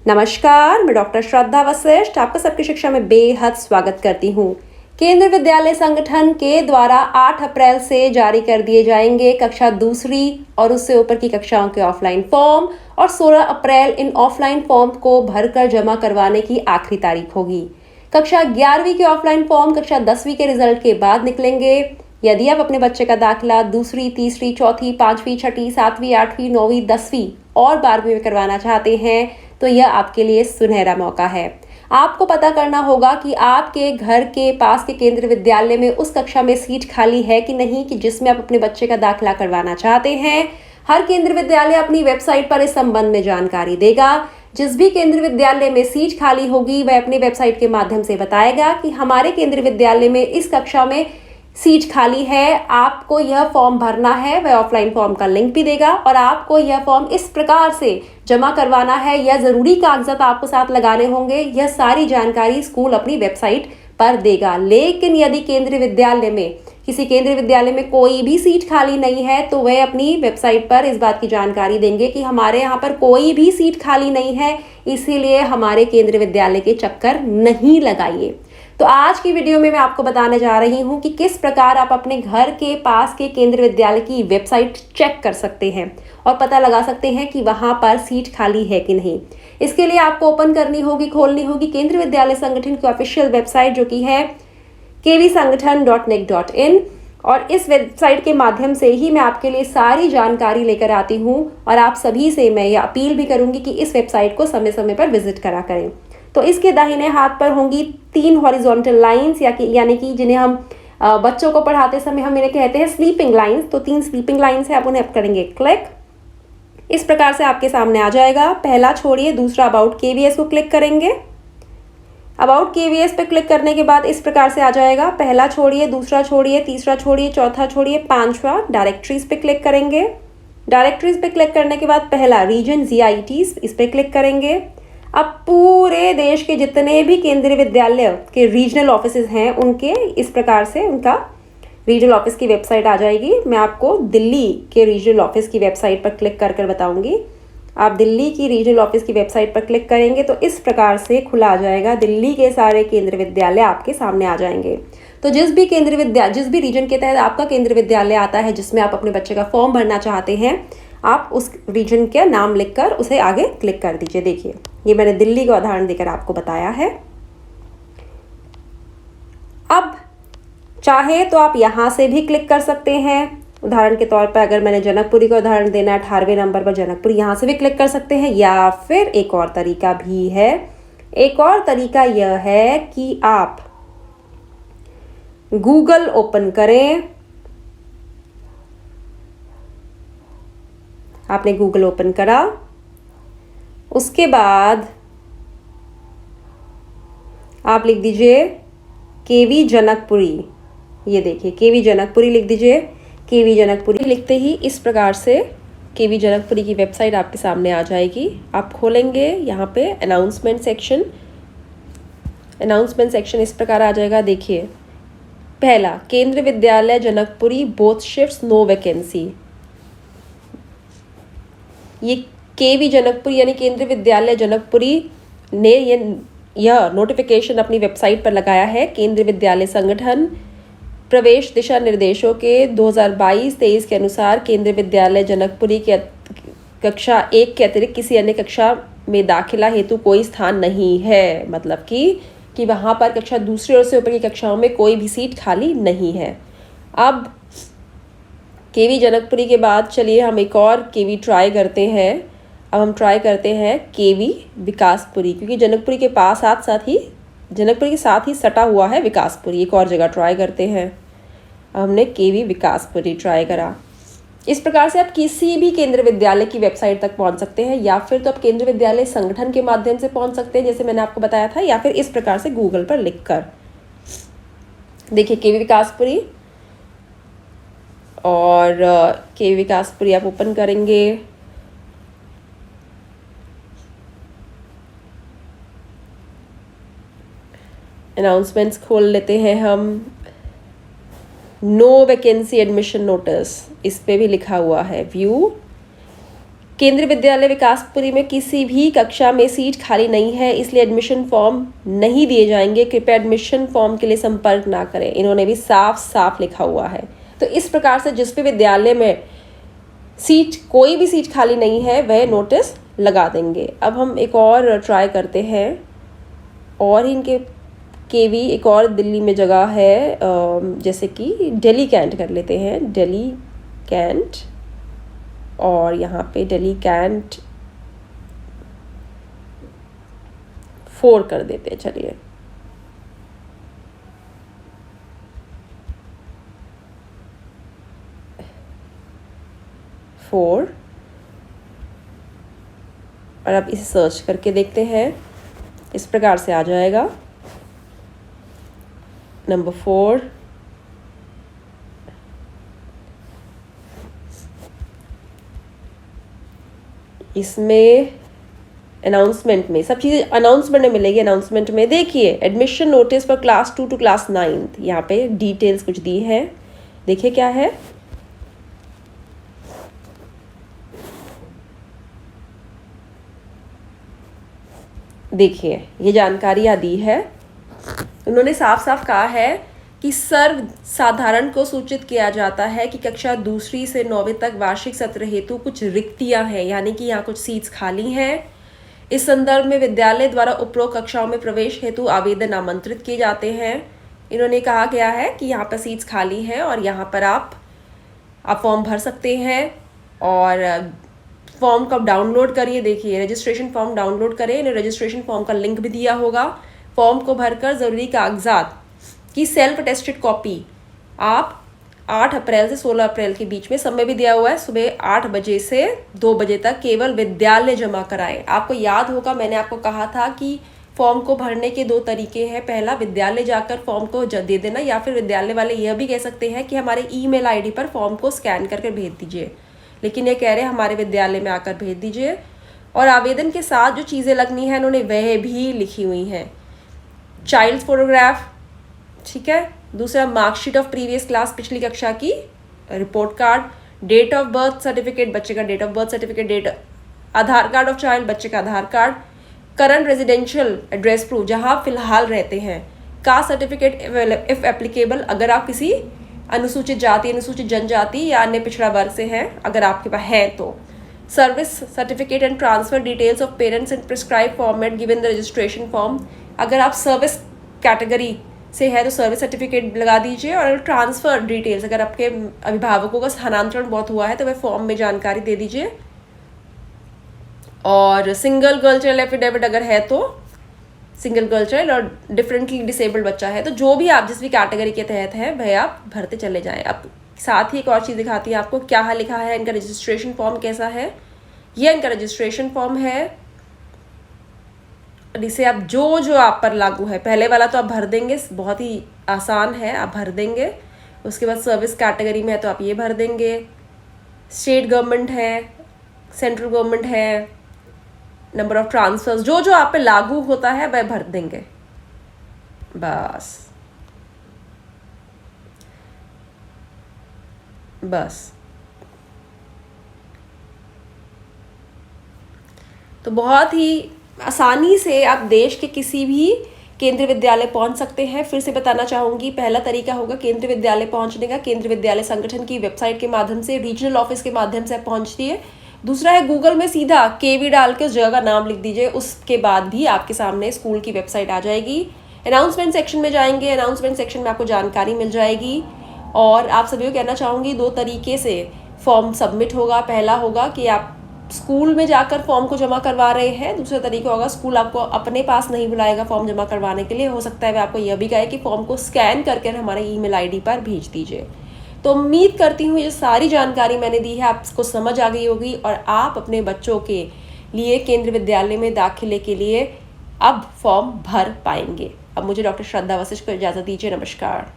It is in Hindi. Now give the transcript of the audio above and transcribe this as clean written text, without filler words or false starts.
नमस्कार, मैं डॉक्टर श्रद्धा वशिष्ठ आपका सबकी शिक्षा में बेहद स्वागत करती हूँ। केंद्रीय विद्यालय संगठन के द्वारा 8 अप्रैल से जारी कर दिए जाएंगे कक्षा दूसरी और उससे ऊपर की कक्षाओं के ऑफलाइन फॉर्म और 16 अप्रैल इन ऑफलाइन फॉर्म को भरकर जमा करवाने की आखिरी तारीख होगी। कक्षा 11वीं के ऑफलाइन फॉर्म कक्षा 10वीं के रिजल्ट के बाद निकलेंगे। यदि आप अपने बच्चे का दाखिला दूसरी, तीसरी, चौथी, 5वीं, 6ठी, 7वीं, 8वीं, 9वीं, 10वीं और 12वीं में करवाना चाहते हैं तो यह आपके लिए सुनहरा मौका है। आपको पता करना होगा कि आपके घर के पास के केंद्रीय विद्यालय में उस कक्षा में सीट खाली है कि नहीं, कि जिसमें आप अपने बच्चे का दाखिला करवाना चाहते हैं। हर केंद्रीय विद्यालय अपनी वेबसाइट पर इस संबंध में जानकारी देगा। जिस भी केंद्रीय विद्यालय में सीट खाली होगी वह अपनी वेबसाइट के माध्यम से बताएगा कि हमारे केंद्रीय विद्यालय में इस कक्षा में सीट खाली है, आपको यह फॉर्म भरना है। वह ऑफलाइन फॉर्म का लिंक भी देगा और आपको यह फॉर्म इस प्रकार से जमा करवाना है, यह जरूरी कागजात आपको साथ लगाने होंगे। यह सारी जानकारी स्कूल अपनी वेबसाइट पर देगा। लेकिन यदि किसी केंद्रीय विद्यालय में कोई भी सीट खाली नहीं है तो वह अपनी वेबसाइट पर इस बात की जानकारी देंगे कि हमारे यहाँ पर कोई भी सीट खाली नहीं है, इसीलिए हमारे केंद्रीय विद्यालय के चक्कर नहीं लगाइए। तो आज की वीडियो में मैं आपको बताने जा रही हूं कि किस प्रकार आप अपने घर के पास के केंद्रीय विद्यालय की वेबसाइट चेक कर सकते हैं और पता लगा सकते हैं कि वहां पर सीट खाली है कि नहीं। इसके लिए आपको खोलनी होगी केंद्रीय विद्यालय संगठन की ऑफिशियल वेबसाइट, जो कि है kvsangathan.nic.in। और इस वेबसाइट के माध्यम से ही मैं आपके लिए सारी जानकारी लेकर आती हूँ और आप सभी से मैं यह अपील भी करूंगी कि इस वेबसाइट को समय समय पर विजिट करा करें। तो इसके दाहिने हाथ पर होंगी 3 हॉरिजॉन्टल लाइंस, यानी कि जिन्हें हम बच्चों को पढ़ाते समय हम इन्हें कहते हैं स्लीपिंग लाइंस। तो 3 स्लीपिंग लाइंस है, आप उन्हें करेंगे क्लिक। इस प्रकार से आपके सामने आ जाएगा। पहला छोड़िए, दूसरा अबाउट केवीएस को क्लिक करेंगे। अबाउट केवीएस पे क्लिक करने के बाद इस प्रकार से आ जाएगा। पहला छोड़िए, दूसरा छोड़िए, तीसरा छोड़िए, चौथा छोड़िए, 5वां डायरेक्टरीज पे क्लिक करेंगे। डायरेक्टरीज पे क्लिक करने के बाद पहला रीजन GITs, इस पे क्लिक करेंगे। अब पूरे देश के जितने भी केंद्रीय विद्यालय के रीजनल ऑफिसेज हैं उनके इस प्रकार से उनका रीजनल ऑफिस की वेबसाइट आ जाएगी। मैं आपको दिल्ली के रीजनल ऑफिस की वेबसाइट पर क्लिक कर बताऊंगी। आप दिल्ली की रीजनल ऑफिस की वेबसाइट पर क्लिक करेंगे तो इस प्रकार से खुला आ जाएगा। दिल्ली के सारे केंद्रीय विद्यालय आपके सामने आ जाएंगे। तो जिस भी रीजन के तहत आपका केंद्रीय विद्यालय आता है जिसमें आप अपने बच्चे का फॉर्म भरना चाहते हैं, आप उस रीजन का नाम लिखकर उसे आगे क्लिक कर दीजिए। देखिए, ये मैंने दिल्ली का उदाहरण देकर आपको बताया है। अब चाहे तो आप यहाँ से भी क्लिक कर सकते हैं। उदाहरण के तौर पर अगर मैंने जनकपुरी का उदाहरण देना है, 18वें नंबर पर जनकपुरी, यहाँ से भी क्लिक कर सकते हैं। या फिर एक और तरीका भी है। एक और तरीका यह है कि आप गूगल ओपन करें। आपने गूगल ओपन करा, उसके बाद आप लिख दीजिए केवी जनकपुरी। ये देखिए, केवी जनकपुरी लिख दीजिए। केवी जनकपुरी लिखते ही इस प्रकार से केवी जनकपुरी की वेबसाइट आपके सामने आ जाएगी। आप खोलेंगे, यहाँ पे अनाउंसमेंट सेक्शन इस प्रकार आ जाएगा। देखिए, पहला Kendriya Vidyalaya Janakpuri both shifts no vacancy. ये केवी जनकपुरी यानी केंद्रीय विद्यालय जनकपुरी ने यह नोटिफिकेशन अपनी वेबसाइट पर लगाया है। केंद्रीय विद्यालय संगठन प्रवेश दिशा निर्देशों के 2022-23 के अनुसार केंद्रीय विद्यालय जनकपुरी के कक्षा 1 के अतिरिक्त किसी अन्य कक्षा में दाखिला हेतु कोई स्थान नहीं है। मतलब कि वहाँ पर कक्षा दूसरी और से ऊपर की कक्षाओं में कोई भी सीट खाली नहीं है। अब केवी जनकपुरी के बाद चलिए हम एक और केवी ट्राई करते हैं। अब हम ट्राई करते हैं केवी विकासपुरी, क्योंकि जनकपुरी के साथ ही सटा हुआ है विकासपुरी। एक और जगह ट्राई करते हैं। अब हमने केवी विकासपुरी ट्राई करा। इस प्रकार से आप किसी भी केंद्रीय विद्यालय की वेबसाइट तक पहुंच सकते हैं, या फिर तो आप केंद्रीय विद्यालय संगठन के माध्यम से पहुंच सकते हैं जैसे मैंने आपको बताया था, या फिर इस प्रकार से गूगल पर लिखकर। देखिए, केवी विकासपुरी और केवी विकासपुरी आप ओपन करेंगे। अनाउंसमेंट्स खोल लेते हैं हम। नो वैकेंसी एडमिशन नोटिस, इस पे भी लिखा हुआ है व्यू केंद्रीय विद्यालय विकासपुरी में किसी भी कक्षा में सीट खाली नहीं है, इसलिए एडमिशन फॉर्म नहीं दिए जाएंगे। कृपया एडमिशन फॉर्म के लिए संपर्क ना करें। इन्होंने भी साफ साफ लिखा हुआ है। तो इस प्रकार से जिस भी विद्यालय में कोई भी सीट खाली नहीं है वह नोटिस लगा देंगे। अब हम एक और ट्राई करते हैं, और इनके केवी एक और दिल्ली में जगह है, जैसे कि दिल्ली कैंट कर लेते हैं, दिल्ली कैंट, और यहाँ पे दिल्ली कैंट 4 कर देते हैं। चलिए, फोर, और अब इसे सर्च करके देखते हैं। इस प्रकार से आ जाएगा नंबर 4। इसमें अनाउंसमेंट में सब चीज़ें अनाउंसमेंट में मिलेगी। अनाउंसमेंट में देखिए, admission notice for class 2 to class 9, यहाँ पे डिटेल्स कुछ दी है। देखिए क्या है, देखिए ये जानकारियाँ दी है। उन्होंने साफ साफ कहा है कि सर्व साधारण को सूचित किया जाता है कि कक्षा 2 से 9वीं तक वार्षिक सत्र हेतु कुछ रिक्तियां हैं, यानी कि यहाँ कुछ सीट्स खाली हैं। इस संदर्भ में विद्यालय द्वारा उपरोक्त कक्षाओं में प्रवेश हेतु आवेदन आमंत्रित किए जाते हैं। इन्होंने कहा गया है कि यहाँ पर सीट्स खाली हैं और यहाँ पर आप फॉर्म भर सकते हैं, और फॉर्म कब डाउनलोड करिए, देखिए रजिस्ट्रेशन फॉर्म डाउनलोड करें। इन्हें रजिस्ट्रेशन फॉर्म का लिंक भी दिया होगा। फॉर्म को भरकर ज़रूरी कागजात की सेल्फ अटेस्टेड कॉपी आप 8 अप्रैल से 16 अप्रैल के बीच में, समय भी दिया हुआ है, सुबह 8 बजे से 2 बजे तक केवल विद्यालय जमा कराएं। आपको याद होगा मैंने आपको कहा था कि फॉर्म को भरने के 2 तरीके हैं। पहला, विद्यालय जाकर फॉर्म को दे देना, या फिर विद्यालय वाले यह भी कह सकते हैं कि हमारे ईमेल आईडी पर फॉर्म को स्कैन करके भेज दीजिए, लेकिन ये कह रहे हैं हमारे विद्यालय में आकर भेज दीजिए। और आवेदन के साथ जो चीज़ें लगनी है उन्होंने वह भी लिखी हुई हैं। चाइल्ड फोटोग्राफ, ठीक है। दूसरा, मार्कशीट ऑफ प्रीवियस क्लास, पिछली कक्षा की report card, date of birth certificate, बच्चे का date of birth certificate, Aadhaar card of child, बच्चे का Aadhaar card, current residential address proof, जहां आप फिलहाल रहते हैं, कास्ट सर्टिफिकेट इफ एप्लीकेबल, अगर आप किसी अनुसूचित जाति, अनुसूचित जनजाति या अन्य पिछड़ा वर्ग से हैं, अगर आपके पास है तो, service certificate and transfer details of parents in prescribe format given the registration form, अगर आप सर्विस कैटेगरी से है तो सर्विस सर्टिफिकेट लगा दीजिए, और ट्रांसफ़र डिटेल्स, अगर आपके अभिभावकों का स्थानांतरण बहुत हुआ है तो वह फॉर्म में जानकारी दे दीजिए। और सिंगल गर्ल चाइल्ड एफिडेविट अगर है तो सिंगल गर्ल चाइल्ड, और डिफरेंटली डिसेबल्ड बच्चा है तो जो भी आप जिस भी कैटेगरी के तहत है वह आप भरते चले जाएं। अब साथ ही एक और चीज़ दिखाती है आपको, क्या लिखा है, इनका रजिस्ट्रेशन फॉर्म कैसा है। यह इनका रजिस्ट्रेशन फॉर्म है, इसे आप जो आप पर लागू है, पहले वाला तो आप भर देंगे, बहुत ही आसान है, आप भर देंगे। उसके बाद सर्विस कैटेगरी में है तो आप ये भर देंगे। स्टेट गवर्नमेंट है, सेंट्रल गवर्नमेंट है, नंबर ऑफ ट्रांसफर्स, जो आप पे लागू होता है वह भर देंगे बस। तो बहुत ही आसानी से आप देश के किसी भी केंद्रीय विद्यालय पहुंच सकते हैं। फिर से बताना चाहूँगी, पहला तरीका होगा केंद्रीय विद्यालय पहुंचने का, केंद्रीय विद्यालय संगठन की वेबसाइट के माध्यम से, रीजनल ऑफिस के माध्यम से आप पहुंचती है। दूसरा है गूगल में सीधा केवी डाल के उस जगह का नाम लिख दीजिए, उसके बाद भी आपके सामने स्कूल की वेबसाइट आ जाएगी। अनाउंसमेंट सेक्शन में जाएंगे, अनाउंसमेंट सेक्शन में आपको जानकारी मिल जाएगी। और आप सभी को कहना चाहूँगी, 2 तरीके से फॉर्म सबमिट होगा। पहला होगा कि आप स्कूल में जाकर फॉर्म को जमा करवा रहे हैं, दूसरा तरीका होगा स्कूल आपको अपने पास नहीं बुलाएगा फॉर्म जमा करवाने के लिए, हो सकता है वह आपको यह भी कहे कि फॉर्म को स्कैन करके हमारे ईमेल आईडी पर भेज दीजिए। तो उम्मीद करती हूँ ये सारी जानकारी मैंने दी है आपको समझ आ गई होगी, और आप अपने बच्चों के लिए केंद्रीय विद्यालय में दाखिले के लिए अब फॉर्म भर पाएंगे। अब मुझे डॉक्टर श्रद्धा वशिष्ठ को इजाज़त दीजिए। नमस्कार।